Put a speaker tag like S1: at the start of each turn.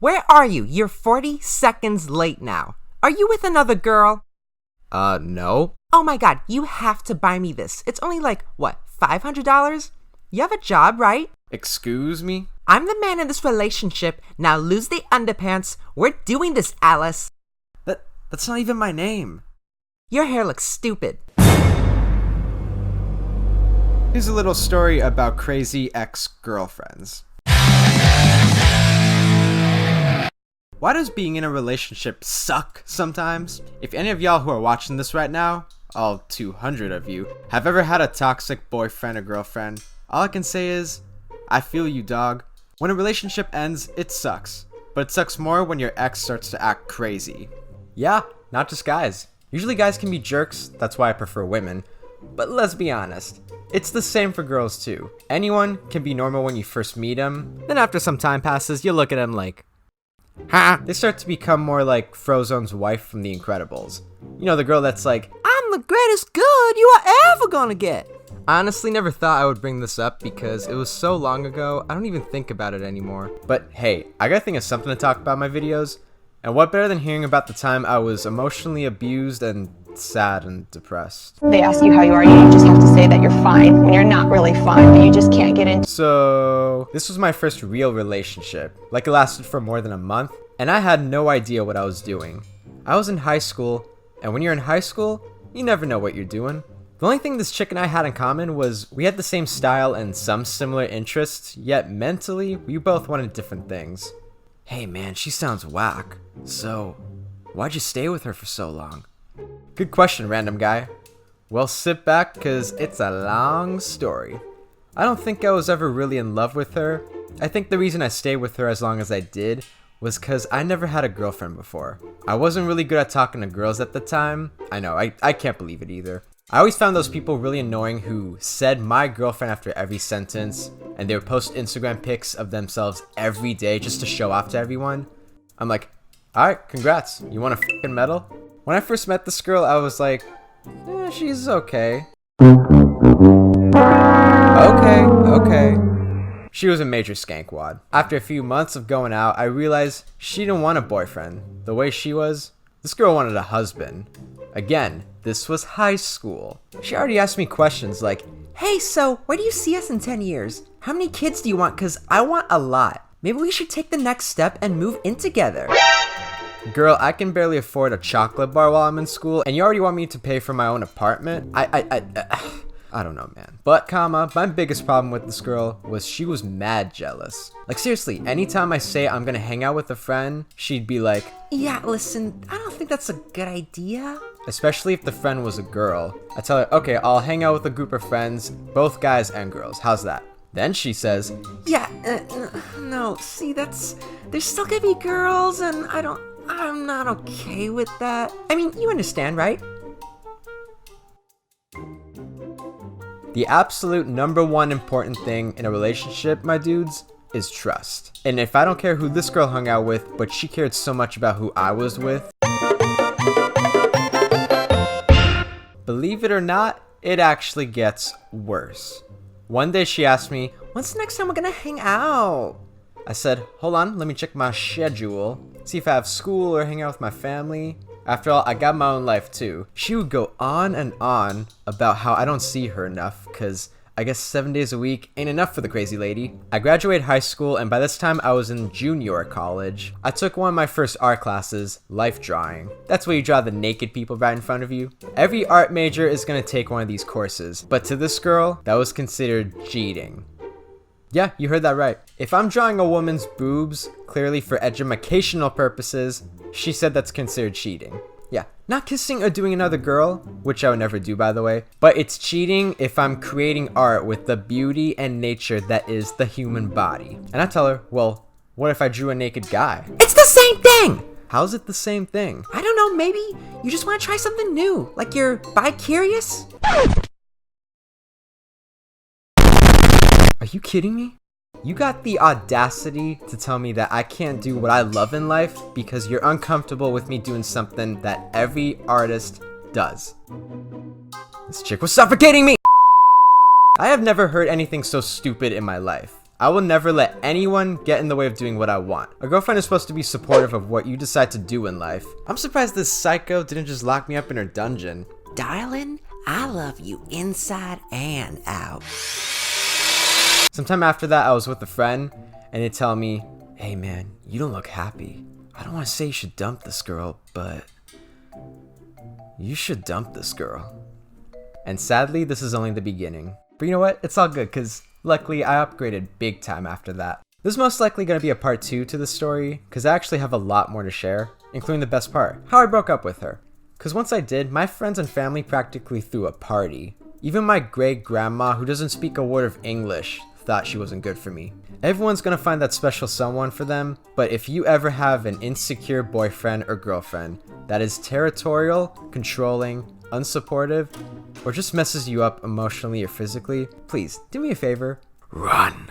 S1: Where are you? You're 40 seconds late now. Are you with another girl?
S2: No.
S1: Oh my god, you have to buy me this. It's only like, what, $500? You have a job, right?
S2: Excuse me?
S1: I'm the man in this relationship. Now lose the underpants. We're doing this, Alice.
S2: That's not even my name.
S1: Your hair looks stupid.
S2: Here's a little story about crazy ex-girlfriends. Why does being in a relationship suck sometimes? If any of y'all who are watching this right now, all 200 of you, have ever had a toxic boyfriend or girlfriend, all I can say is, I feel you, dog. When a relationship ends, it sucks. But it sucks more when your ex starts to act crazy. Yeah, not just guys. Usually guys can be jerks, that's why I prefer women. But let's be honest, it's the same for girls too. Anyone can be normal when you first meet them, then after some time passes, you look at them like, ha! They start to become more like Frozone's wife from The Incredibles. You know, the girl that's like,
S1: I'm the greatest good you are ever gonna get.
S2: I honestly never thought I would bring this up because it was so long ago, I don't even think about it anymore. But hey, I gotta think of something to talk about in my videos. And what better than hearing about the time I was emotionally abused and sad and depressed.
S3: They ask you how you are, you just have to say that you're fine when you're not really fine, but you just can't get into.
S2: So, this was my first real relationship. Like, it lasted for more than a month, and I had no idea what I was doing. I was in high school, and when you're in high school, you never know what you're doing. The only thing this chick and I had in common was we had the same style and some similar interests, yet mentally, we both wanted different things. Hey man, she sounds whack. So, why'd you stay with her for so long? Good question, random guy. Well, sit back, cause it's a long story. I don't think I was ever really in love with her. I think the reason I stayed with her as long as I did was cause I never had a girlfriend before. I wasn't really good at talking to girls at the time. I know, I can't believe it either. I always found those people really annoying who said my girlfriend after every sentence, and they would post Instagram pics of themselves every day just to show off to everyone. I'm like, alright, congrats. You want a f***ing medal? When I first met this girl, I was like, she's okay. Okay. She was a major skankwad. After a few months of going out, I realized she didn't want a boyfriend. The way she was, this girl wanted a husband. Again, this was high school. She already asked me questions like,
S1: Hey, so where do you see us in 10 years? How many kids do you want? Cause I want a lot. Maybe we should take the next step and move in together.
S2: girl, I can barely afford a chocolate bar while I'm in school, and you already want me to pay for my own apartment? I don't know, man. But, my biggest problem with this girl was she was mad jealous. Like, seriously, anytime I say I'm gonna hang out with a friend, she'd be like,
S1: yeah, listen, I don't think that's a good idea.
S2: Especially if the friend was a girl. I tell her, okay, I'll hang out with a group of friends, both guys and girls. How's that? Then she says,
S1: yeah, no, see, there's still gonna be girls, and I'm not okay with that. I mean, you understand, right?
S2: the absolute #1 important thing in a relationship, my dudes, is trust. And if I don't care who this girl hung out with, but she cared so much about who I was with, believe it or not, it actually gets worse. One day she asked me,
S1: when's the next time we're gonna hang out?
S2: I said, hold on, let me check my schedule, see if I have school or hang out with my family. After all, I got my own life too. She would go on and on about how I don't see her enough, cause I guess 7 days a week ain't enough for the crazy lady. I graduated high school, and by this time I was in junior college. I took one of my first art classes, life drawing. That's where you draw the naked people right in front of you. Every art major is gonna take one of these courses, but to this girl, that was considered cheating. Yeah, you heard that right. If I'm drawing a woman's boobs, clearly for educational purposes, she said that's considered cheating. Yeah, not kissing or doing another girl, which I would never do by the way, but it's cheating if I'm creating art with the beauty and nature that is the human body. And I tell her, well, what if I drew a naked guy?
S1: It's the same thing!
S2: How's it the same thing?
S1: I don't know, maybe you just want to try something new, like you're bi-curious?
S2: Are you kidding me? You got the audacity to tell me that I can't do what I love in life because you're uncomfortable with me doing something that every artist does. This chick was suffocating me! I have never heard anything so stupid in my life. I will never let anyone get in the way of doing what I want. A girlfriend is supposed to be supportive of what you decide to do in life. I'm surprised this psycho didn't just lock me up in her dungeon.
S1: Darling, I love you inside and out.
S2: Sometime after that, I was with a friend, and they'd tell me, hey man, you don't look happy. I don't want to say you should dump this girl, but you should dump this girl. And sadly, this is only the beginning. But you know what? It's all good, because luckily I upgraded big time after that. There's most likely going to be a part 2 to this story, because I actually have a lot more to share, including the best part, how I broke up with her. Because once I did, my friends and family practically threw a party. Even my great-grandma, who doesn't speak a word of English, thought she wasn't good for me. Everyone's gonna find that special someone for them, but if you ever have an insecure boyfriend or girlfriend that is territorial, controlling, unsupportive, or just messes you up emotionally or physically, please do me a favor, run.